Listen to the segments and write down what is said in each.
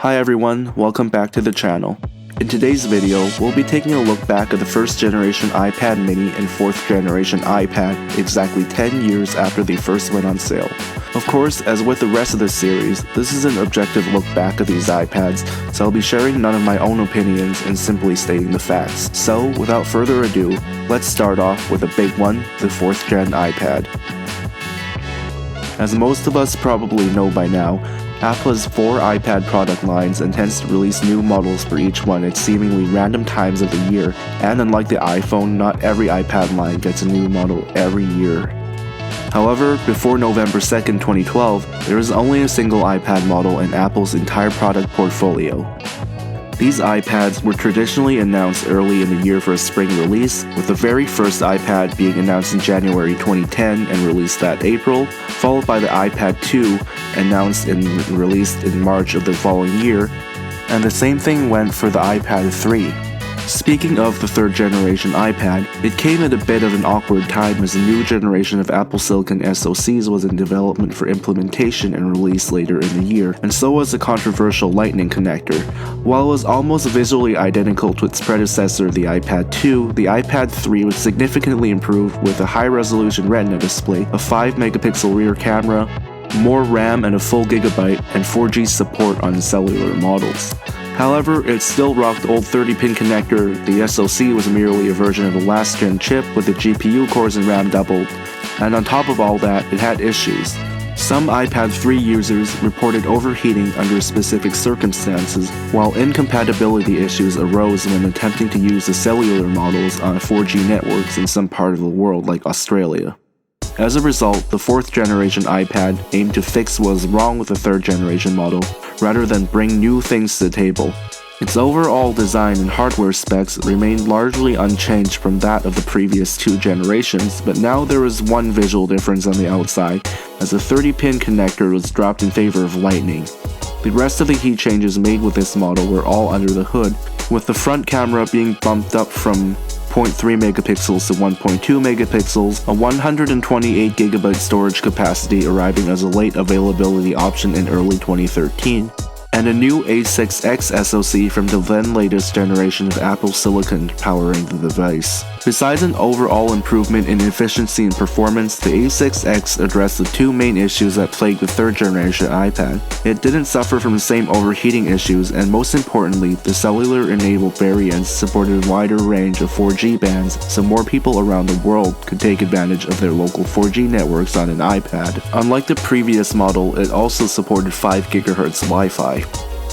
Hi everyone, welcome back to the channel. In today's video, we'll be taking a look back at the first generation iPad mini and fourth generation iPad exactly 10 years after they first went on sale. Of course, as with the rest of the series, this is an objective look back at these iPads, so I'll be sharing none of my own opinions and simply stating the facts. So, without further ado, let's start off with a big one, the fourth gen iPad. As most of us probably know by now, Apple has 4 iPad product lines and tends to release new models for each one at seemingly random times of the year, and unlike the iPhone, not every iPad line gets a new model every year. However, before November 2nd, 2012, there was only a single iPad model in Apple's entire product portfolio. These iPads were traditionally announced early in the year for a spring release, with the very first iPad being announced in January 2010 and released that April, followed by the iPad 2, announced and released in March of the following year, and the same thing went for the iPad 3. Speaking of the third generation iPad, it came at a bit of an awkward time as a new generation of Apple Silicon SoCs was in development for implementation and release later in the year, and so was the controversial Lightning connector. While it was almost visually identical to its predecessor, the iPad 2, the iPad 3 was significantly improved with a high-resolution Retina display, a 5-megapixel rear camera, more RAM and a full gigabyte, and 4G support on cellular models. However, it still rocked the old 30-pin connector. The SoC was merely a version of the last-gen chip with the GPU cores and RAM doubled, and on top of all that, it had issues. Some iPad 3 users reported overheating under specific circumstances, while incompatibility issues arose when attempting to use the cellular models on 4G networks in some part of the world like Australia. As a result, the fourth generation iPad aimed to fix what was wrong with the third generation model, rather than bring new things to the table. Its overall design and hardware specs remained largely unchanged from that of the previous 2 generations, but now there was one visual difference on the outside, as the 30-pin connector was dropped in favor of Lightning. The rest of the key changes made with this model were all under the hood, with the front camera being bumped up from 0.3 megapixels to 1.2 megapixels, a 128GB storage capacity arriving as a late availability option in early 2013, and a new A6X SoC from the then latest generation of Apple Silicon powering the device. Besides an overall improvement in efficiency and performance, the A6X addressed the 2 main issues that plagued the third generation iPad. It didn't suffer from the same overheating issues, and most importantly, the cellular-enabled variants supported a wider range of 4G bands, so more people around the world could take advantage of their local 4G networks on an iPad. Unlike the previous model, it also supported 5 GHz Wi-Fi.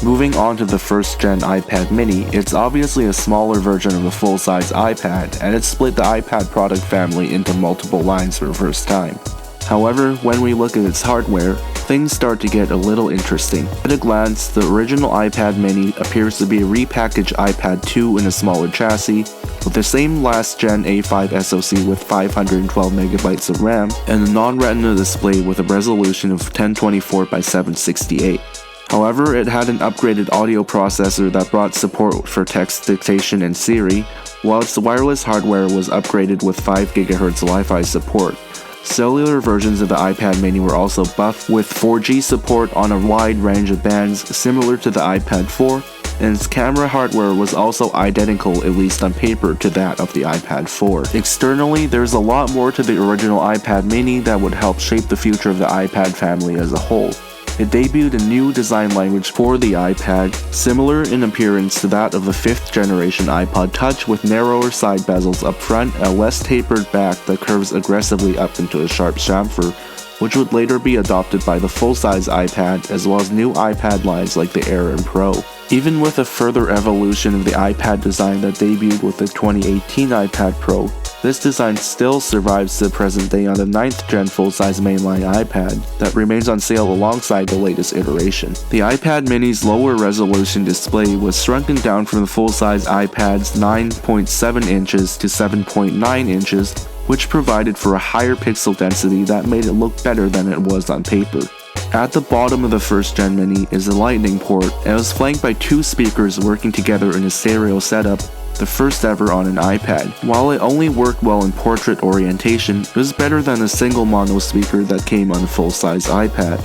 Moving on to the first-gen iPad mini, it's obviously a smaller version of a full-size iPad, and it split the iPad product family into multiple lines for the first time. However, when we look at its hardware, things start to get a little interesting. At a glance, the original iPad mini appears to be a repackaged iPad 2 in a smaller chassis, with the same last-gen A5 SoC with 512MB of RAM, and a non-Retina display with a resolution of 1024 by 768. However, it had an upgraded audio processor that brought support for text dictation and Siri, while its wireless hardware was upgraded with 5 GHz Wi-Fi support. Cellular versions of the iPad mini were also buffed with 4G support on a wide range of bands similar to the iPad 4, and its camera hardware was also identical, at least on paper, to that of the iPad 4. Externally, there's a lot more to the original iPad mini that would help shape the future of the iPad family as a whole. It debuted a new design language for the iPad, similar in appearance to that of the 5th generation iPod Touch, with narrower side bezels up front, a less tapered back that curves aggressively up into a sharp chamfer, which would later be adopted by the full-size iPad, as well as new iPad lines like the Air and Pro. Even with a further evolution of the iPad design that debuted with the 2018 iPad Pro, this design still survives to the present day on the 9th gen full-size mainline iPad that remains on sale alongside the latest iteration. The iPad mini's lower resolution display was shrunken down from the full-size iPad's 9.7 inches to 7.9 inches, which provided for a higher pixel density that made it look better than it was on paper. At the bottom of the first gen mini is a Lightning port, and it was flanked by 2 speakers working together in a stereo setup, the first ever on an iPad. While it only worked well in portrait orientation, it was better than a single mono speaker that came on a full-size iPad.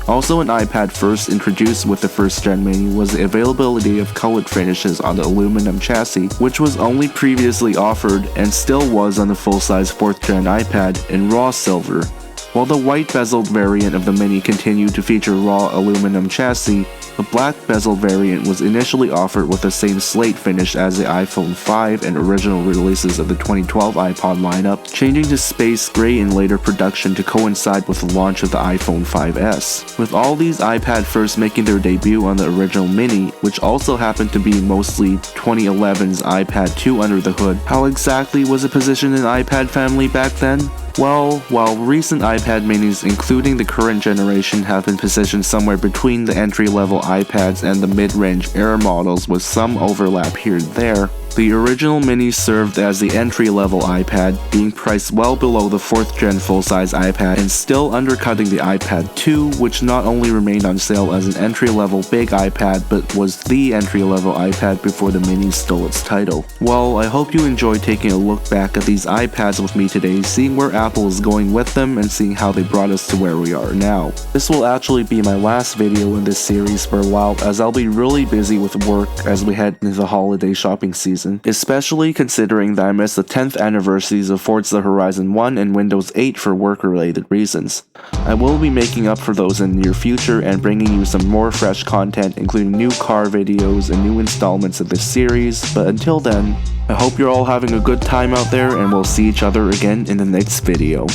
Also, an iPad first introduced with the first gen mini was the availability of colored finishes on the aluminum chassis, which was only previously offered and still was on the full-size 4th gen iPad in raw silver. While the white bezeled variant of the Mini continued to feature raw aluminum chassis, the black bezeled variant was initially offered with the same slate finish as the iPhone 5 and original releases of the 2012 iPod lineup, changing to space gray in later production to coincide with the launch of the iPhone 5S. With all these iPad first making their debut on the original Mini, which also happened to be mostly 2011's iPad 2 under the hood, how exactly was it positioned in the iPad family back then? Well, while recent iPad minis, including the current generation, have been positioned somewhere between the entry-level iPads and the mid-range Air models with some overlap here and there, the original Mini served as the entry-level iPad, being priced well below the 4th gen full-size iPad and still undercutting the iPad 2, which not only remained on sale as an entry-level big iPad, but was the entry-level iPad before the Mini stole its title. Well, I hope you enjoyed taking a look back at these iPads with me today, seeing where Apple is going with them and seeing how they brought us to where we are now. This will actually be my last video in this series for a while, as I'll be really busy with work as we head into the holiday shopping season. Especially considering that I missed the 10th anniversaries of Forza Horizon 1 and Windows 8 for work-related reasons. I will be making up for those in the near future and bringing you some more fresh content, including new car videos and new installments of this series, but until then, I hope you're all having a good time out there, and we'll see each other again in the next video.